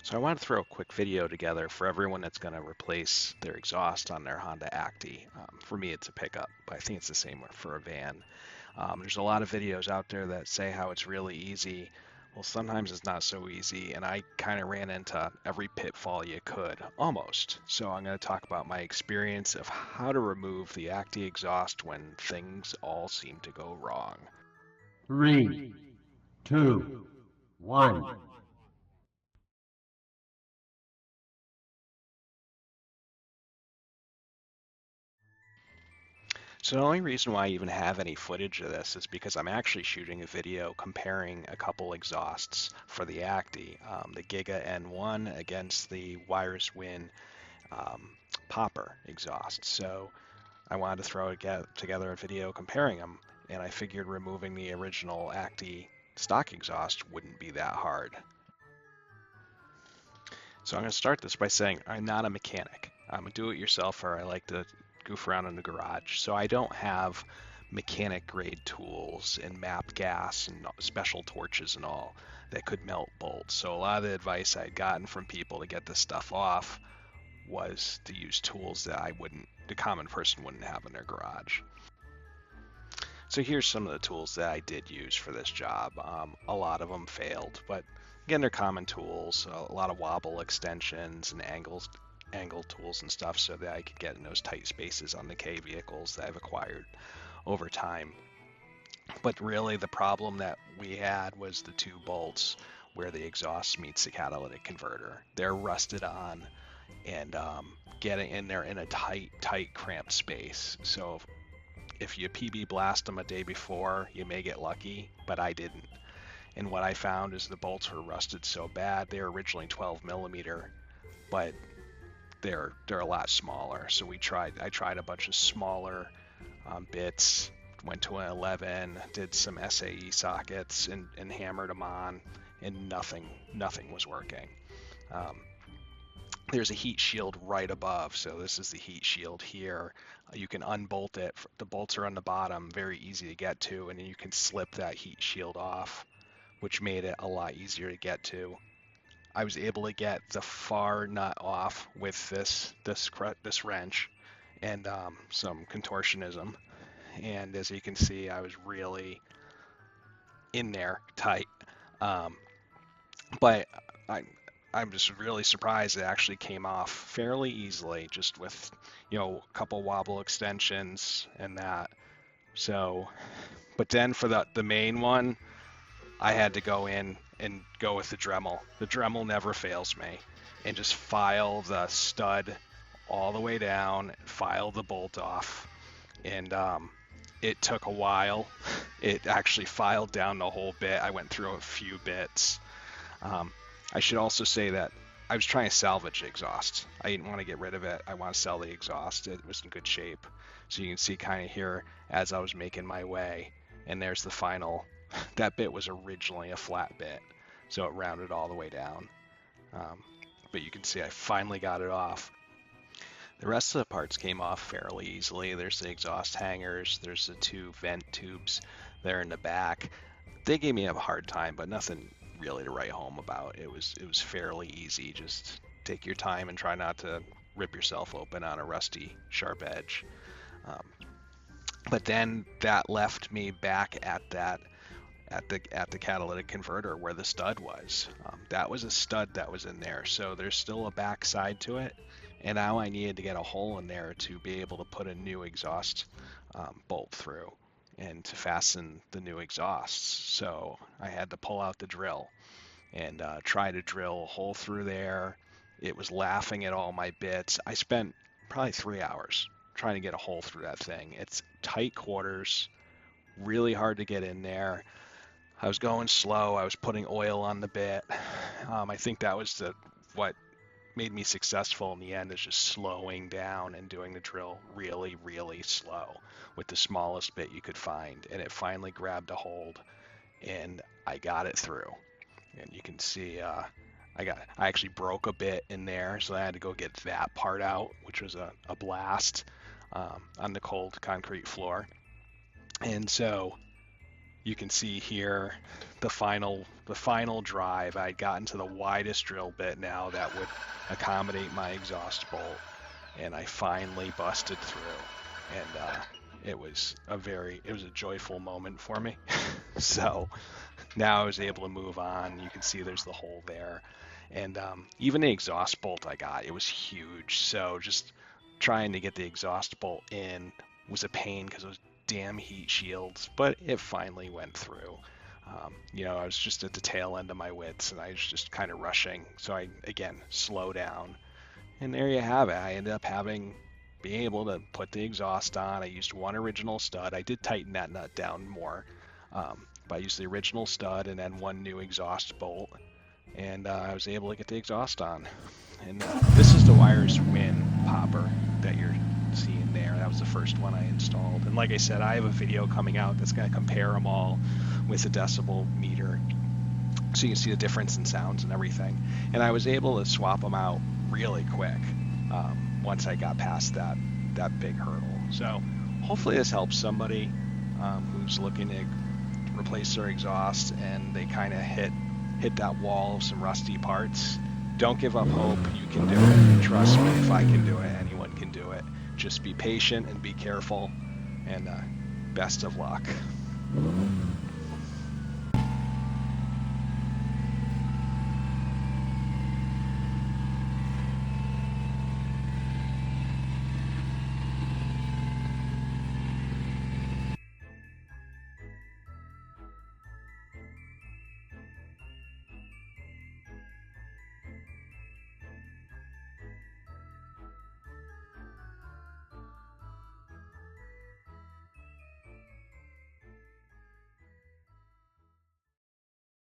So I want to throw a quick video together for everyone that's going to replace their exhaust on their Honda Acty. For me, it's a pickup, but I think it's the same for a van. There's a lot of videos out there that say how it's really easy. Well, sometimes it's not so easy, and I kind of ran into every pitfall you could, almost. So I'm going to talk about my experience of how to remove the Acty exhaust when things all seem to go wrong. Three, two, one. So the only reason why I even have any footage of this is because I'm actually shooting a video comparing a couple exhausts for the Acty, the Giga N1 against the Wires Win um, Popper exhaust. So I wanted to throw together a video comparing them, and I figured removing the original Acty stock exhaust wouldn't be that hard. So I'm going to start this by saying I'm not a mechanic. I'm a do-it-yourselfer. I like to goof around in the garage. So I don't have mechanic grade tools and map gas and special torches and all that could melt bolts. So a lot of the advice I'd gotten from people to get this stuff off was to use tools that the common person wouldn't have in their garage. So here's some of the tools that I did use for this job. A lot of them failed, but again, they're common tools. A lot of wobble extensions and angle tools and stuff so that I could get in those tight spaces on the K vehicles that I've acquired over time. But really the problem that we had was the two bolts where the exhaust meets the catalytic converter. They're rusted on and getting in there in a tight cramped space. So if you PB blast them a day before, you may get lucky, but I didn't. And what I found is the bolts were rusted so bad. They were originally 12 millimeter, but they're a lot smaller. So I tried a bunch of smaller bits, went to an 11, did some SAE sockets and hammered them on, and nothing was working. There's a heat shield right above, so this is the heat shield here. You can unbolt it. The bolts are on the bottom, very easy to get to, and then you can slip that heat shield off, which made it a lot easier to get to. I was able to get the far nut off with this wrench and some contortionism, and as you can see, I was really in there tight. Um, but I, I'm just really surprised it actually came off fairly easily, just with a couple wobble extensions and that. So, but then for the main one, I had to go in and go with the Dremel. The Dremel never fails me, and just file the stud all the way down, file the bolt off, and it took a while. It actually filed down the whole bit. I went through a few bits. Um, I should also say that I was trying to salvage the exhaust. I didn't want to get rid of it. I want to sell the exhaust. It was in good shape. So you can see kind of here as I was making my way, and there's the final. That bit was originally a flat bit, so it rounded all the way down. But you can see I finally got it off. The rest of the parts came off fairly easily. There's the exhaust hangers, there's the two vent tubes there in the back. They gave me a hard time, but nothing really to write home about. It was fairly easy. Just take your time and try not to rip yourself open on a rusty sharp edge. Um, but then that left me back at the catalytic converter where the stud was. That was a stud that was in there, so there's still a back side to it. And now I needed to get a hole in there to be able to put a new exhaust bolt through and to fasten the new exhausts. So I had to pull out the drill and try to drill a hole through there. It was laughing at all my bits. I spent probably 3 hours trying to get a hole through that thing. It's tight quarters, really hard to get in there. I was going slow. I was putting oil on the bit. I think that was what made me successful in the end, is just slowing down and doing the drill really, really slow with the smallest bit you could find. And it finally grabbed a hold, and I got it through. And you can see I actually broke a bit in there, so I had to go get that part out, which was a blast on the cold concrete floor. And so you can see here the final drive. I'd gotten to the widest drill bit now that would accommodate my exhaust bolt, and I finally busted through. And it was a joyful moment for me. So now I was able to move on. You can see there's the hole there. And even the exhaust bolt I got, it was huge. So just trying to get the exhaust bolt in was a pain because it was damn heat shields, but it finally went through. I was just at the tail end of my wits, and I was just kind of rushing. So I, again, slow down. And there you have it. I ended up being able to put the exhaust on. I used one original stud. I did tighten that nut down more, but I used the original stud and then one new exhaust bolt. And I was able to get the exhaust on. And this is the Wires Win popper that you're seeing there. That was the first one I installed. And like I said, I have a video coming out that's going to compare them all with a decibel meter, so you can see the difference in sounds and everything. And I was able to swap them out really quick once I got past that big hurdle. So hopefully this helps somebody who's looking to replace their exhaust and they kind of hit that wall of some rusty parts. Don't give up hope. You can do it. Trust me, if I can do it, anyone can do it. Just be patient and be careful, and best of luck.